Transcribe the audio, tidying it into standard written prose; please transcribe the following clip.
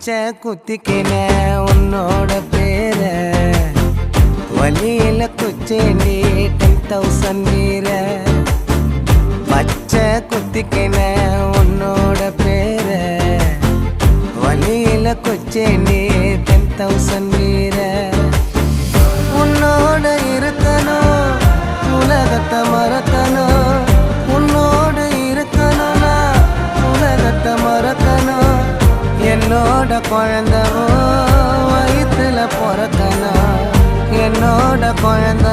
பச்சை குத்திக்கின உன்னோட பேர வழியில குச்சேண்டி 10,000 வீர பச்சை குத்திக்கின உன்னோட பேர வழியில குச்சேண்டி 10,000 வீர உன்னோட இருக்கணும் உலகத்தை மறக்கணும் உன்னோட இருக்கணும்னா உலகத்தை மறக்கணும் என்னோட குழந்தவோ வயிற்றுல பிறக்கணும் என்னோட குழந்த